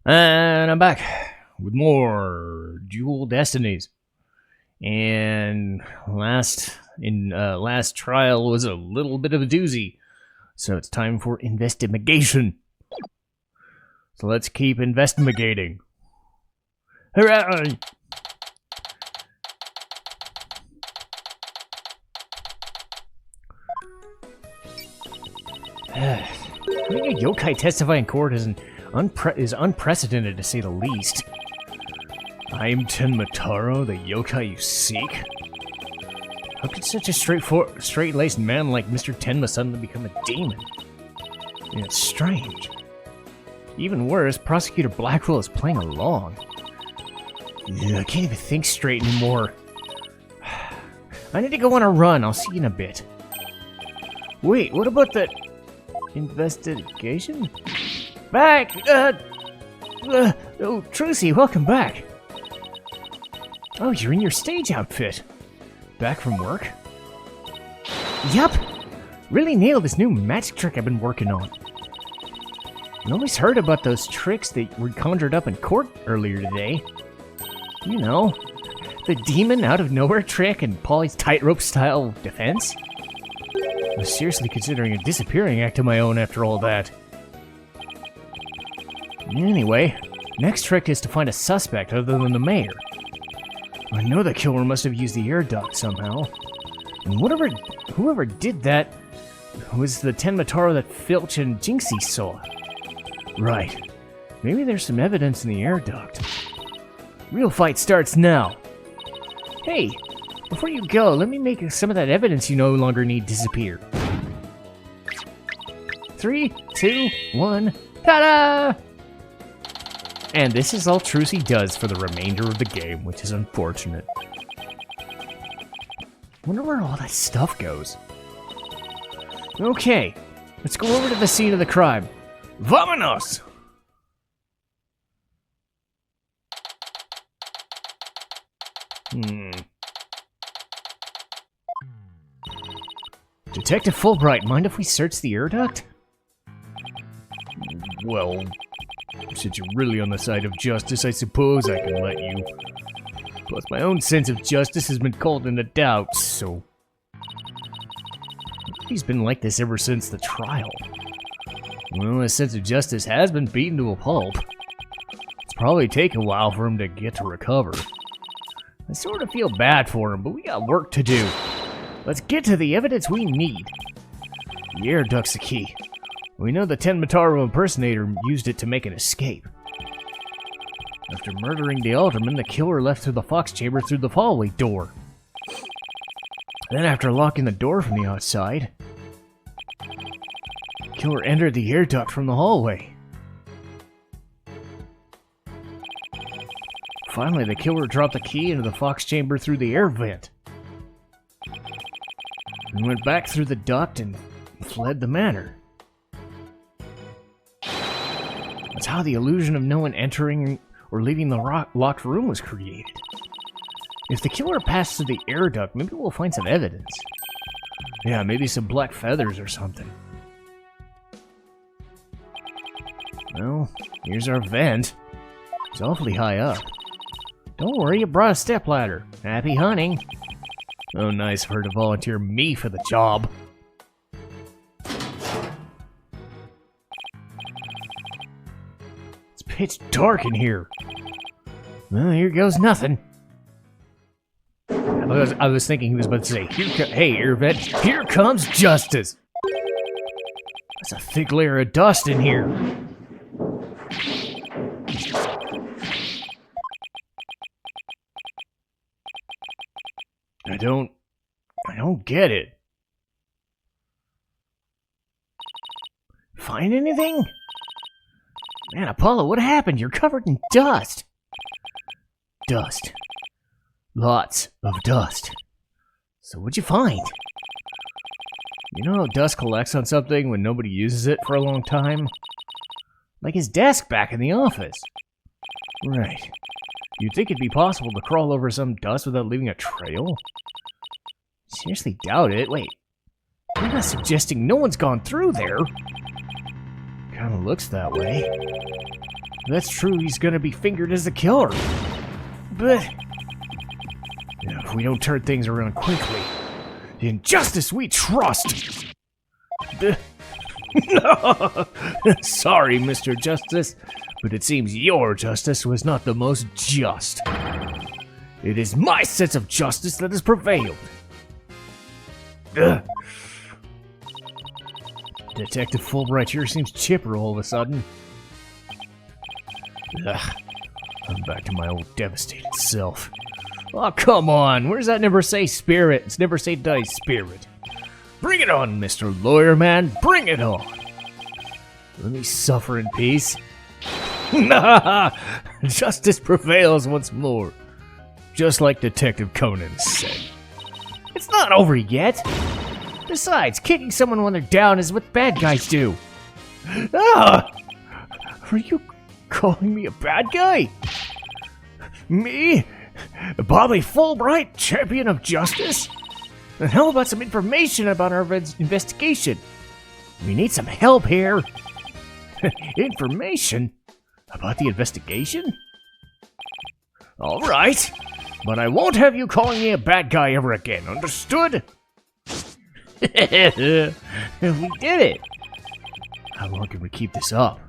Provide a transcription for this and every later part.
And I'm back with more Dual Destinies. And last trial was a little bit of a doozy. So it's time for investigation. So let's keep investigating. Hooray! Having a yokai testify in court is unprecedented, to say the least. I'm Tenma Taro, the yokai you seek? How could such a straight-laced man like Mr. Tenma suddenly become a demon? And it's strange. Even worse, Prosecutor Blackwell is playing along. Ugh, I can't even think straight anymore. I need to go on a run. I'll see you in a bit. Wait, what about that investigation? Back! Oh, Trucy, welcome back. Oh, you're in your stage outfit. Back from work? Yup! Really nailed this new magic trick I've been working on. I always heard about those tricks that were conjured up in court earlier today. You know, the demon out of nowhere trick and Polly's tightrope style defense. I was seriously considering a disappearing act of my own after all that. Anyway, next trick is to find a suspect other than the mayor. I know the killer must have used the air duct somehow. And whoever did that was the Tenma Taro that Filch and Jinxie saw. Right. Maybe there's some evidence in the air duct. Real fight starts now. Hey, before you go, let me make some of that evidence you no longer need disappear. 3, 2, 1, ta-da! And this is all Trucy does for the remainder of the game, which is unfortunate. Wonder where all that stuff goes. Okay, let's go over to the scene of the crime. Vamonos! Detective Fulbright, mind if we search the air duct? Well, since you're really on the side of justice, I suppose I can let you. Plus, my own sense of justice has been called into doubt, so... He's been like this ever since the trial. Well, his sense of justice has been beaten to a pulp. It's probably taken a while for him to get to recover. I sort of feel bad for him, but we got work to do. Let's get to the evidence we need. The air duct's the key. We know the Tenma Taro impersonator used it to make an escape. After murdering the alderman, the killer left through the fox chamber through the hallway door. Then after locking the door from the outside, the killer entered the air duct from the hallway. Finally, the killer dropped the key into the fox chamber through the air vent. And went back through the duct and fled the manor. That's how the illusion of no one entering or leaving the locked room was created. If the killer passed through the air duct, maybe we'll find some evidence. Yeah, maybe some black feathers or something. Well, here's our vent. It's awfully high up. Don't worry, you brought a stepladder. Happy hunting. Oh, nice of her to volunteer me for the job. It's pitch dark in here. Well, here goes nothing. I was thinking he was about to say, hey, air vent, here comes justice. There's a thick layer of dust in here. I don't get it. Find anything? Man, Apollo, what happened? You're covered in dust. Dust. Lots of dust. So what'd you find? You know how dust collects on something when nobody uses it for a long time? Like his desk back in the office. Right. You'd think it'd be possible to crawl over some dust without leaving a trail? Seriously doubt it. Wait. You're not suggesting no one's gone through there? Kinda looks that way. If that's true, he's gonna be fingered as the killer. But if we don't turn things around quickly, the injustice we trust. Sorry, Mr. Justice, but it seems your justice was not the most just. It is my sense of justice that has prevailed. Detective Fulbright here seems chipper all of a sudden. I'm back to my old devastated self. Oh, come on, where's that never say spirit? It's never say die spirit. Bring it on, Mr. Lawyer Man, bring it on. Let me suffer in peace. Justice prevails once more. Just like Detective Conan said. It's not over yet. Besides, kicking someone when they're down is what bad guys do. Are you calling me a bad guy? Me? Bobby Fulbright, champion of justice? And how about some information about our investigation? We need some help here. Information? About the investigation? Alright, but I won't have you calling me a bad guy ever again, understood? We did it! How long can we keep this up?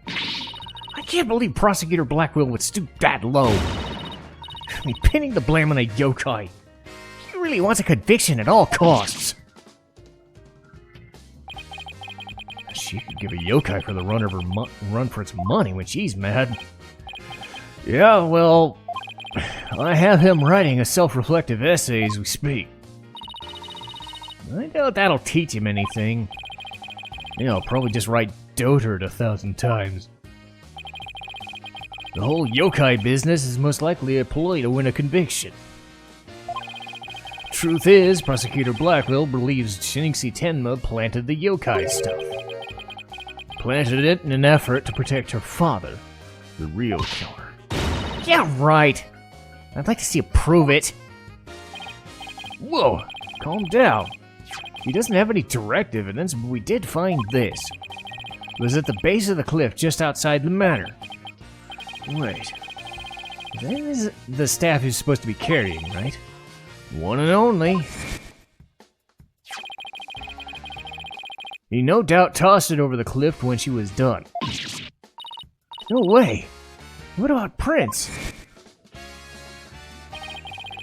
I can't believe Prosecutor Blackwell would stoop that low. I mean, pinning the blame on a yokai. He really wants a conviction at all costs. She could give a yokai for the run for its money when she's mad. Yeah, well, I have him writing a self-reflective essay as we speak. I doubt that'll teach him anything. You know, I'll probably just write dotard 1,000 times. The whole yokai business is most likely a ploy to win a conviction. Truth is, Prosecutor Blackwell believes Jinxie Tenma planted the yokai stuff. Planted it in an effort to protect her father, the real killer. Yeah, right! I'd like to see you prove it. Whoa, calm down. He doesn't have any directive, and then we did find this. It was at the base of the cliff just outside the manor. Wait. That is the staff he's supposed to be carrying, right? One and only. He no doubt tossed it over the cliff when she was done. No way. What about prints?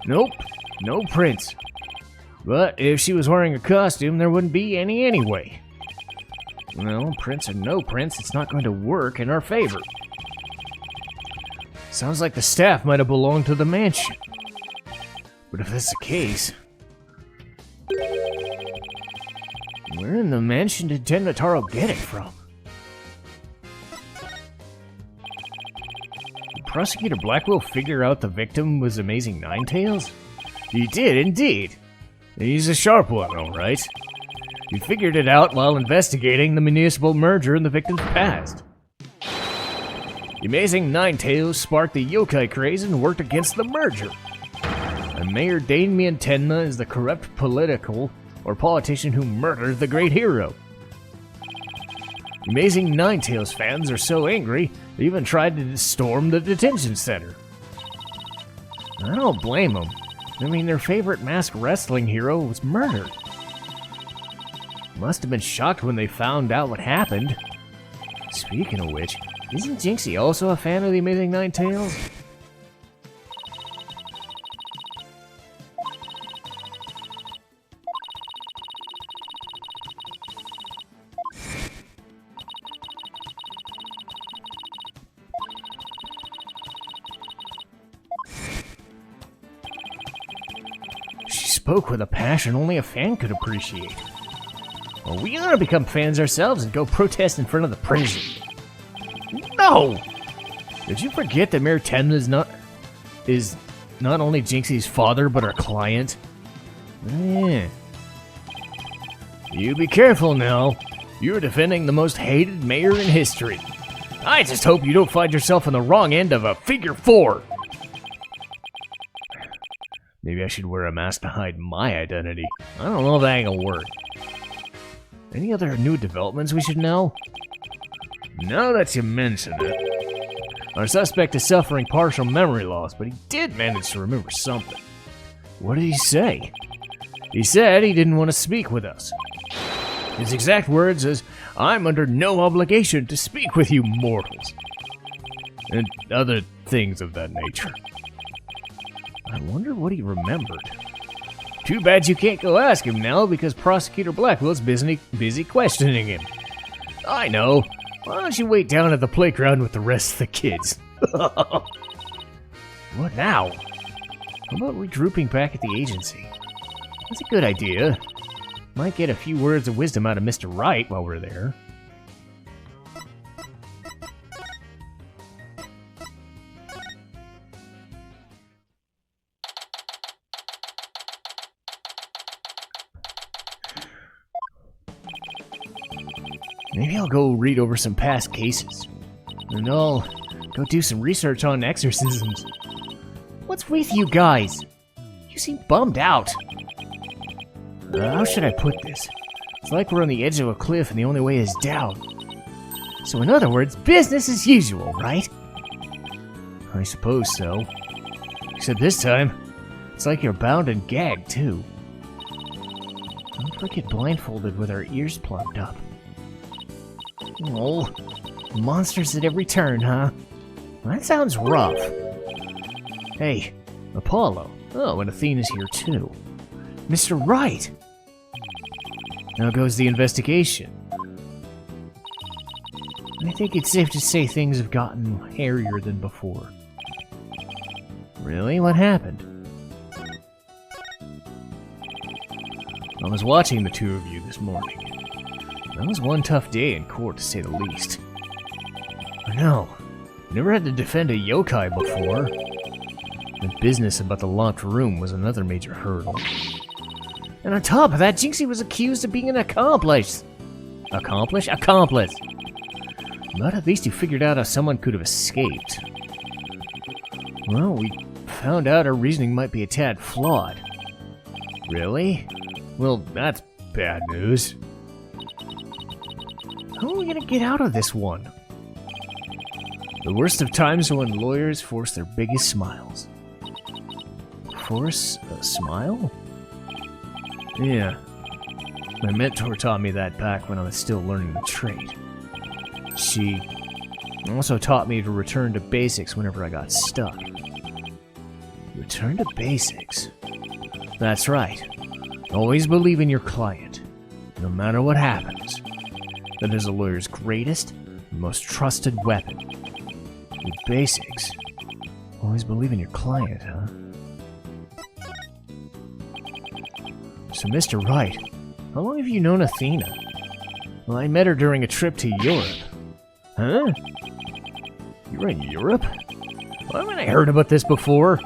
Nope, no prints. But if she was wearing a costume, there wouldn't be any anyway. Well, prints or no prints, it's not going to work in our favor. Sounds like the staff might have belonged to the mansion. But if that's the case... where in the mansion did Tenma Taro get it from? Did Prosecutor Blackwell figure out the victim was Amazing Ninetales? He did, indeed. He's a sharp one, alright. He figured it out while investigating the municipal merger in the victim's past. The Amazing Ninetales sparked the yokai craze and worked against the merger. And Mayor Damien Tenma is the corrupt politician who murdered the great hero. The Amazing Ninetales fans are so angry, they even tried to storm the detention center. I don't blame them. I mean, their favorite masked wrestling hero was murdered. Must have been shocked when they found out what happened. Speaking of which, isn't Jinxie also a fan of the Amazing Ninetales? She spoke with a passion only a fan could appreciate. Well, we ought to become fans ourselves and go protest in front of the prison. No! Did you forget that Mayor Tenma is not only Jinxie's father, but her client? Eh. You be careful now. You're defending the most hated mayor in history. I just hope you don't find yourself on the wrong end of a figure 4. Maybe I should wear a mask to hide my identity. I don't know if that ain't gonna work. Any other new developments we should know? Now that you mention it, our suspect is suffering partial memory loss, but he did manage to remember something. What did he say? He said he didn't want to speak with us. His exact words is, "I'm under no obligation to speak with you mortals." And other things of that nature. I wonder what he remembered. Too bad you can't go ask him now because Prosecutor Blackwell's busy questioning him. I know. Why don't you wait down at the playground with the rest of the kids? What now? How about regrouping back at the agency? That's a good idea. Might get a few words of wisdom out of Mr. Wright while we're there. Maybe I'll go read over some past cases. And I'll go do some research on exorcisms. What's with you guys? You seem bummed out. How should I put this? It's like we're on the edge of a cliff and the only way is down. So in other words, business as usual, right? I suppose so. Except this time, it's like you're bound and gagged too. Don't forget blindfolded with our ears plugged up. Oh, monsters at every turn, huh? That sounds rough. Hey, Apollo. Oh, and Athena's here too. Mr. Wright! How goes the investigation? I think it's safe to say things have gotten hairier than before. Really? What happened? I was watching the two of you this morning. That was one tough day in court, to say the least. I know. Never had to defend a yokai before. The business about the locked room was another major hurdle. And on top of that, Jinxie was accused of being an accomplice. Accomplice? Accomplice! But at least you figured out how someone could have escaped. Well, we found out our reasoning might be a tad flawed. Really? Well, that's bad news. How are we gonna get out of this one? The worst of times are when lawyers force their biggest smiles. Force a smile? Yeah. My mentor taught me that back when I was still learning the trade. She also taught me to return to basics whenever I got stuck. Return to basics? That's right. Always believe in your client, no matter what happens. That is a lawyer's greatest and most trusted weapon. The basics. Always believe in your client, huh? So, Mr. Wright, how long have you known Athena? Well, I met her during a trip to Europe. Huh? You were in Europe? Why haven't I heard about this before?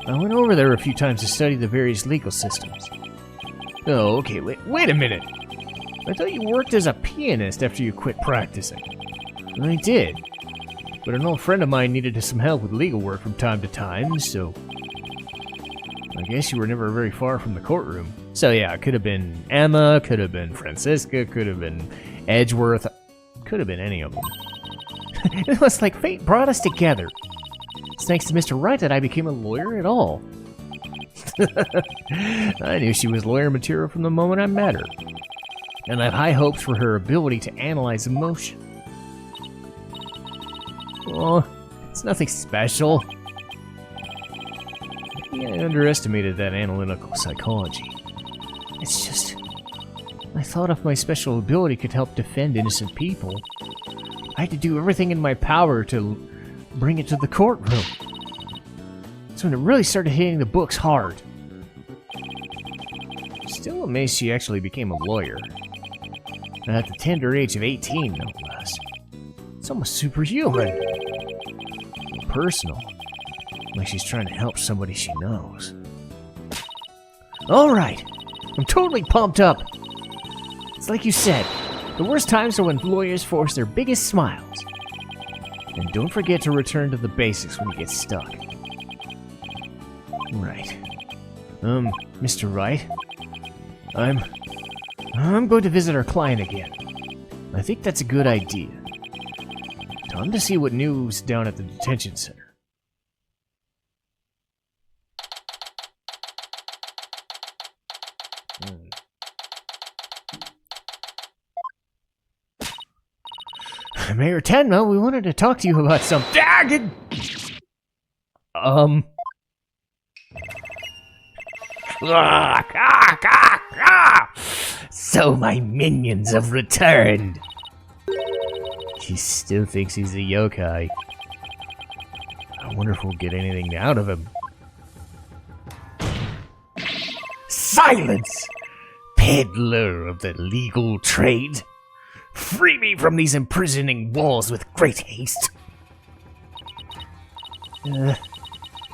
I went over there a few times to study the various legal systems. Oh, okay, wait a minute. I thought you worked as a pianist after you quit practicing. I did. But an old friend of mine needed some help with legal work from time to time, so I guess you were never very far from the courtroom. So yeah, it could have been Emma, could have been Francisca, could have been Edgeworth, could have been any of them. It was like fate brought us together. It's thanks to Mr. Wright that I became a lawyer at all. I knew she was lawyer material from the moment I met her. And I have high hopes for her ability to analyze emotion. Oh, it's nothing special. I underestimated that analytical psychology. It's just, I thought if my special ability could help defend innocent people, I had to do everything in my power to bring it to the courtroom. That's when it really started hitting the books hard. Still amazed she actually became a lawyer. And at the tender age of 18, no less. It's almost superhuman. Personal. Like she's trying to help somebody she knows. Alright! I'm totally pumped up! It's like you said, the worst times are when lawyers force their biggest smiles. And don't forget to return to the basics when you get stuck. Right. Mr. Wright? I'm I'm going to visit our client again. I think that's a good idea. Time to see what news down at the detention center. Mayor Tenma, we wanted to talk to you about some... So my minions have returned. He still thinks he's a yokai. I wonder if we'll get anything out of him. Silence! Peddler of the legal trade! Free me from these imprisoning walls with great haste!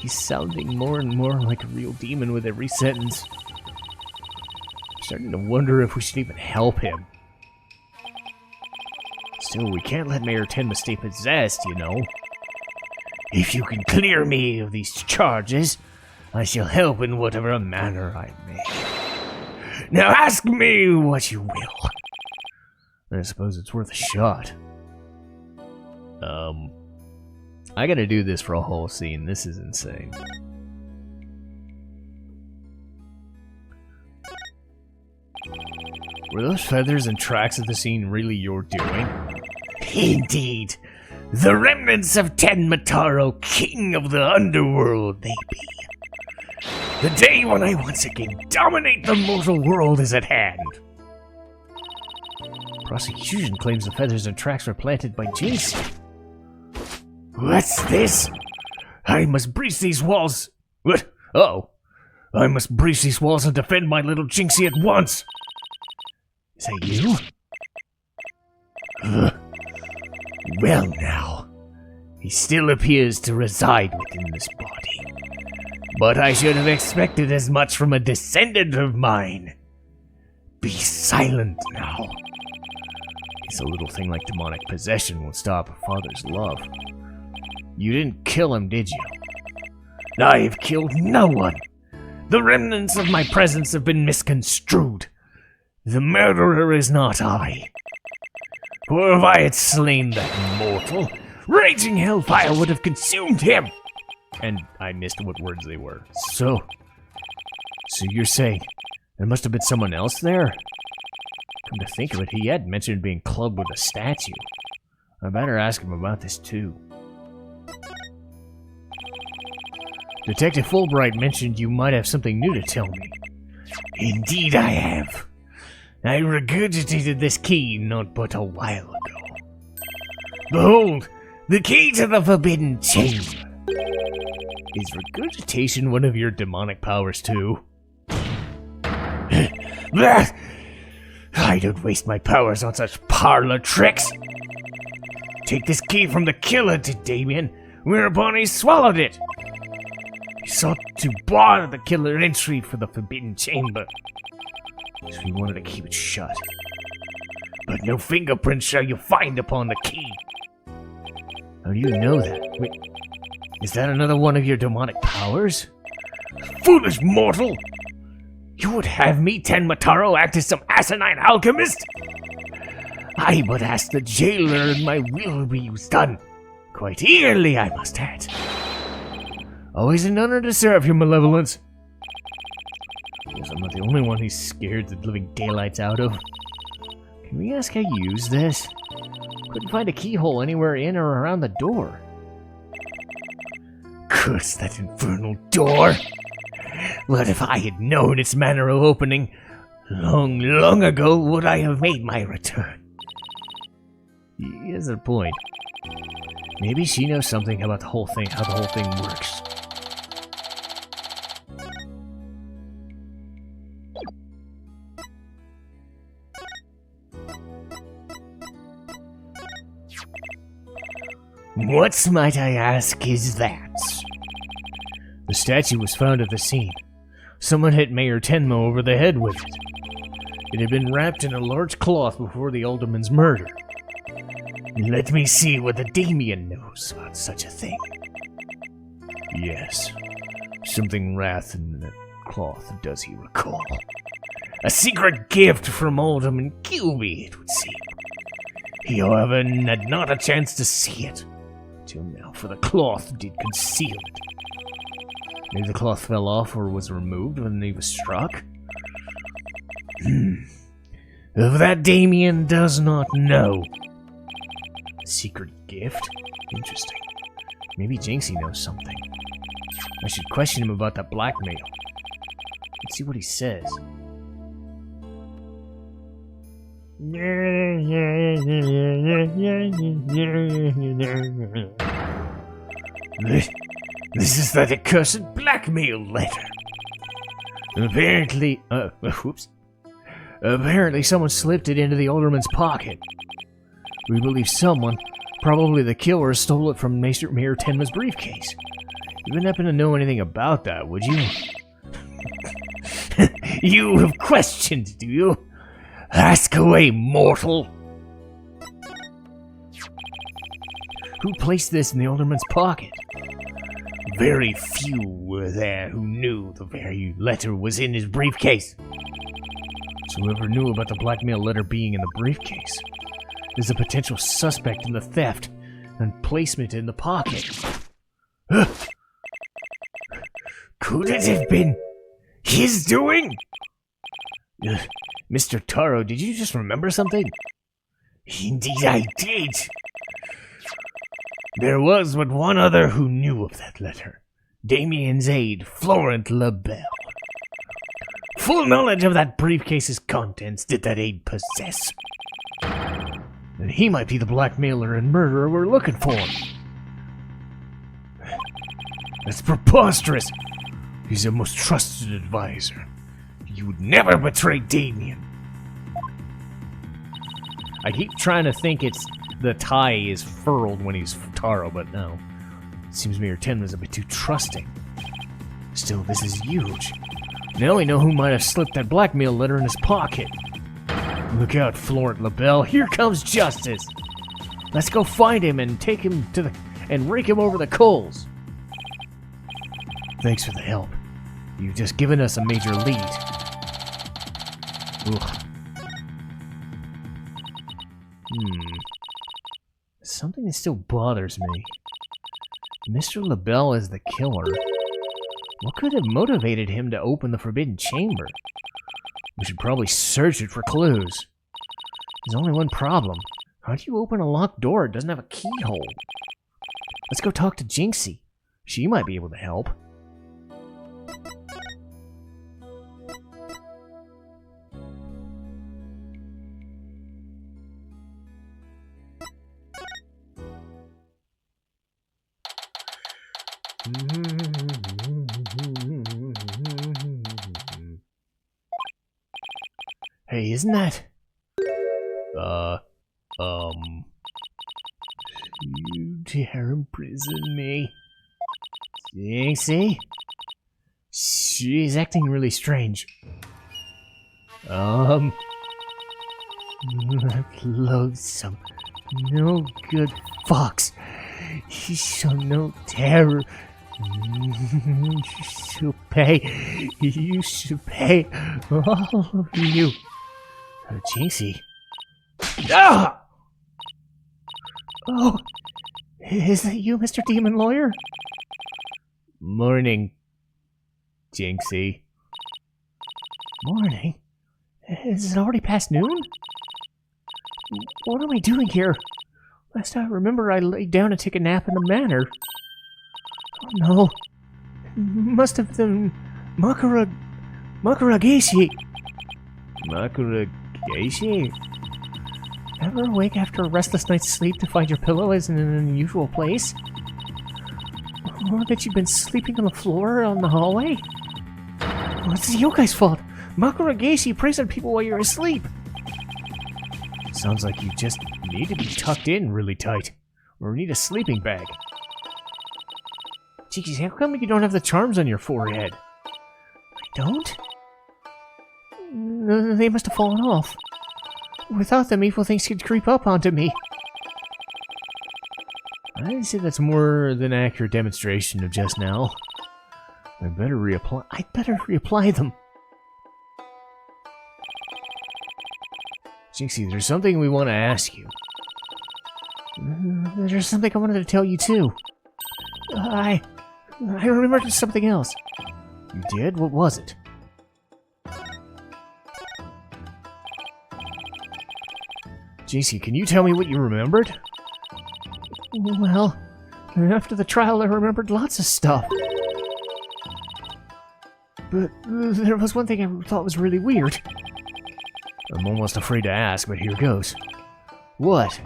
He's sounding more and more like a real demon with every sentence. I'm starting to wonder if we should even help him. Still, we can't let Mayor Tenma stay possessed, you know. If you can clear me of these charges, I shall help in whatever manner I may. Now ask me what you will. I suppose it's worth a shot. I gotta do this for a whole scene. This is insane. Were those feathers and tracks of the scene really your doing? Indeed. The remnants of Tenma Taro, king of the underworld, they be. The day when I once again dominate the mortal world is at hand. Prosecution claims the feathers and tracks were planted by Jinxie. What's this? I must breach these walls. What? Oh. I must breach these walls and defend my little Jinxie at once. Is that you? Well now. He still appears to reside within this body. But I should have expected as much from a descendant of mine. Be silent now. It's a little thing like demonic possession will stop a father's love. You didn't kill him, did you? I've killed no one. The remnants of my presence have been misconstrued. The murderer is not I. For if I had slain that mortal, raging hellfire would have consumed him. And I missed what words they were. So you're saying there must have been someone else there? Come to think of it, he had mentioned being clubbed with a statue. I better ask him about this too. Detective Fulbright mentioned you might have something new to tell me. Indeed I have. I regurgitated this key not but a while ago. Behold, the key to the Forbidden Chamber. Is regurgitation one of your demonic powers too? I don't waste my powers on such parlor tricks. Take this key from the killer, did Damien, whereupon he swallowed it. He sought to bar the killer entry for the Forbidden Chamber, so he wanted to keep it shut. But no fingerprints shall you find upon the key. How do you know that? Wait, is that another one of your demonic powers? Foolish mortal! You would have me, Tenma Taro, act as some asinine alchemist? I but ask the jailer and my will be done. Quite eagerly, I must add. Always an honor to serve, your malevolence. Guess I'm not the only one he's scared the living daylights out of. Can we ask how you use this? Couldn't find a keyhole anywhere in or around the door. Curse that infernal door! What if I had known its manner of opening? Long ago would I have made my return. He has a point. Maybe she knows something about the whole thing, how the whole thing works. What, might I ask, is that? The statue was found at the scene. Someone hit Mayor Tenma over the head with it. It had been wrapped in a large cloth before the alderman's murder. Let me see what the Damien knows about such a thing. Yes, something wrapped in the cloth does he recall. A secret gift from Alderman Gilby, it would seem. He, however, had not a chance to see it till now, for the cloth did conceal it. Maybe the cloth fell off or was removed when he was struck? Of that Damien does not know. Secret gift? Interesting. Maybe Jinxie knows something. I should question him about that blackmail. Let's see what he says. This is that accursed blackmail letter. Apparently, whoops. Apparently someone slipped it into the alderman's pocket. We believe someone, probably the killer, stole it from Mayor Tenma's briefcase. You wouldn't happen to know anything about that, would you? You have questions, do you? Ask away, mortal! Who placed this in the alderman's pocket? Very few were there who knew the very letter was in his briefcase. So whoever knew about the blackmail letter being in the briefcase is a potential suspect in the theft and placement in the pocket. Could it have been his doing? Mr. Taro, did you just remember something? Indeed I did. There was but one other who knew of that letter. Damien's aide, Florent LaBelle. Full knowledge of that briefcase's contents did that aide possess. And he might be the blackmailer and murderer we're looking for. That's preposterous. He's a most trusted advisor. You would never betray Damien. I keep trying to think it's the tie is furled when he's Taro, but no. It seems Mayor Tenma's a bit too trusting. Still, this is huge. Now we know who might have slipped that blackmail letter in his pocket. Look out, Florent LaBelle. Here comes justice. Let's go find him and take him to and rake him over the coals. Thanks for the help. You've just given us a major lead. Ugh. Something that still bothers me. Mr. LaBelle is the killer. What could have motivated him to open the Forbidden Chamber? We should probably search it for clues. There's only one problem. How do you open a locked door? It doesn't have a keyhole. Let's go talk to Jinxie. She might be able to help. Hey, isn't that... You dare imprison me? Jinxie? She's acting really strange. That loathsome, no good fox. You shall know terror. You shall pay, all of you. Jinxie. Ah! Oh, is that you, Mr. Demon Lawyer? Morning, Jinxie. Morning? Is it already past noon? What am I doing here? Last I remember, I laid down to take a nap in the manor. Oh no. Must have been Makurageishi. Makurageishi? Ever awake after a restless night's sleep to find your pillow is in an unusual place? Or that you've been sleeping on the floor on the hallway? Well, it's the yokai's fault. Makurageishi preys on people while you're asleep. Sounds like you just need to be tucked in really tight. Or need a sleeping bag. Jeez, how come you don't have the charms on your forehead? I don't? They must have fallen off. Without them, evil things could creep up onto me. I'd say that's more than an accurate demonstration of just now. I'd better reapply them. Jinxie, there's something we want to ask you. There's something I wanted to tell you too. I remembered something else. You did? What was it? Jinxie, can you tell me what you remembered? Well, after the trial I remembered lots of stuff. But there was one thing I thought was really weird. I'm almost afraid to ask, but here goes. What?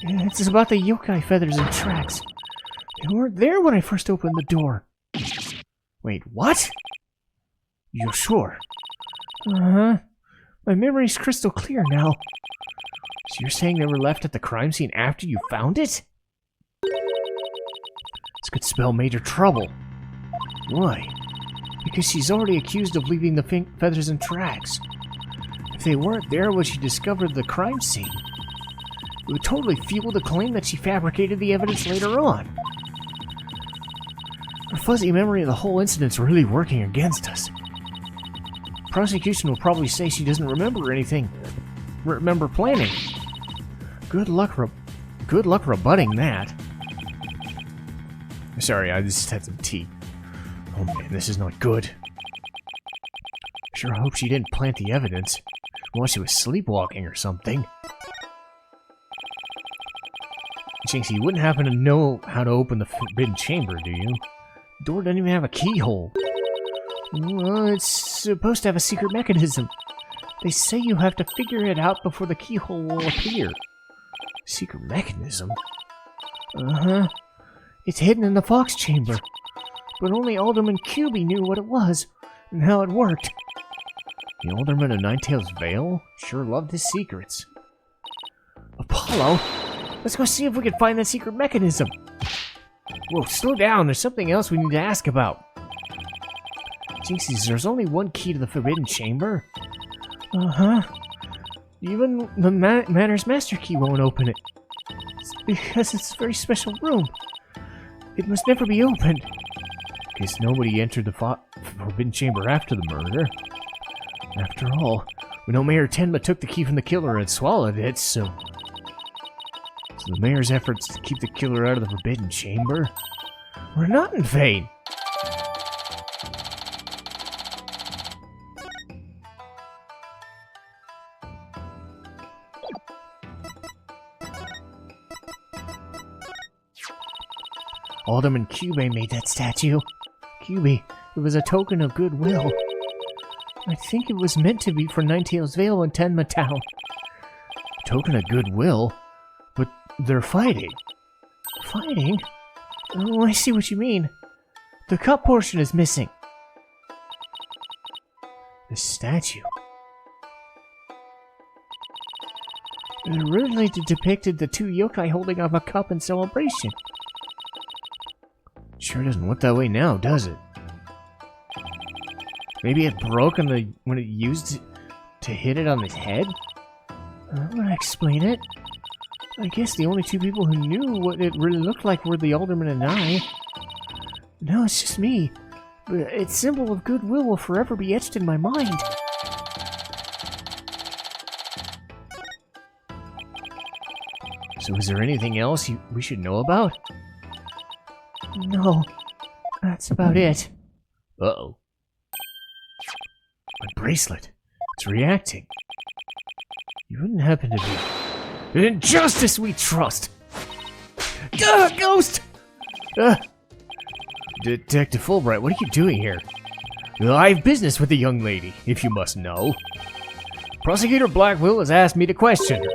It's about the yokai feathers and tracks. They weren't there when I first opened the door. Wait, what? You're sure? Uh-huh. My memory's crystal clear now. So you're saying they were left at the crime scene after you found it? This could spell major trouble. Why? Because she's already accused of leaving the feathers and tracks. If they weren't there when she discovered the crime scene, it would totally fuel the claim that she fabricated the evidence later on. Her fuzzy memory of the whole incident's really working against us. Prosecution will probably say she doesn't remember anything. Remember planning. Good luck rebutting that. Sorry, I just had some tea. Oh man, this is not good. Sure hope she didn't plant the evidence while she was sleepwalking or something. Jinxie, you wouldn't happen to know how to open the forbidden chamber, do you? The door doesn't even have a keyhole. Well, it's supposed to have a secret mechanism. They say you have to figure it out before the keyhole will appear. Secret mechanism? Uh-huh. It's hidden in the fox chamber. But only Alderman QB knew what it was, and how it worked. The Alderman of Ninetail's Vale sure loved his secrets. Apollo, let's go see if we can find that secret mechanism. Whoa, slow down, there's something else we need to ask about. Jinxie, there's only one key to the Forbidden Chamber? Uh-huh. Even the Manor's Master Key won't open it. It's because it's a very special room. It must never be opened. Guess nobody entered the Forbidden Chamber after the murder. After all, we know Mayor Tenma took the key from the killer and swallowed it, so the mayor's efforts to keep the killer out of the Forbidden Chamber were not in vain. Alderman Cube made that statue. Cube, it was a token of goodwill. I think it was meant to be for Ninetail's Vale and Tenma Taro. Token of goodwill? But they're fighting. Fighting? Oh, I see what you mean. The cup portion is missing. The statue. It originally depicted the two yokai holding up a cup in celebration. Sure doesn't look that way now, does it? Maybe it broke when it used to hit it on his head? That would explain it. I guess the only two people who knew what it really looked like were the Alderman and I. No, it's just me. But its symbol of goodwill will forever be etched in my mind. So is there anything else we should know about? No, that's about it. Uh-oh. My bracelet. It's reacting. You wouldn't happen to be... In justice we trust! Ghost! Detective Fulbright, what are you doing here? I have business with the young lady, if you must know. Prosecutor Blackwell has asked me to question her.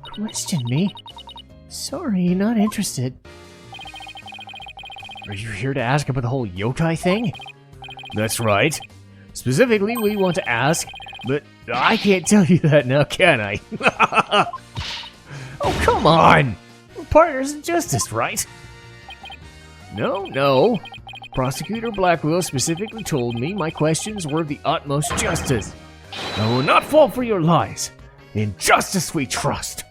Question me? Sorry, not interested. Are you here to ask about the whole yokai thing? That's right. Specifically, we want to ask, but I can't tell you that now, can I? Oh, come on! We're partners in justice, right? No. Prosecutor Blackwell specifically told me my questions were of the utmost justice. I will not fall for your lies. In justice we trust.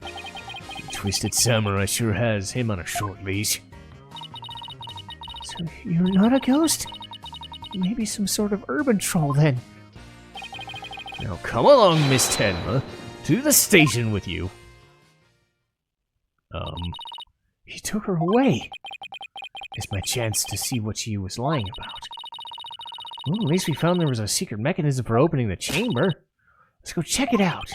The Twisted Samurai sure has him on a short leash. So you're not a ghost? Maybe some sort of urban troll, then. Now come along, Miss Tenma. To the station with you. He took her away. It's my chance to see what she was lying about. Well, at least we found there was a secret mechanism for opening the chamber. Let's go check it out.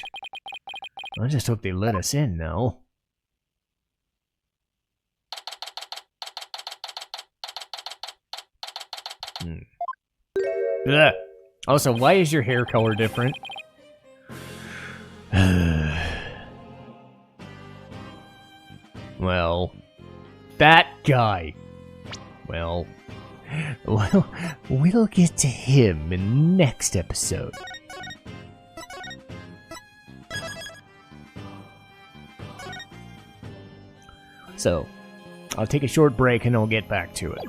I just hope they let us in now. Ugh. Also, why is your hair color different? Well, that guy. Well, we'll get to him in the next episode. So, I'll take a short break and I'll get back to it.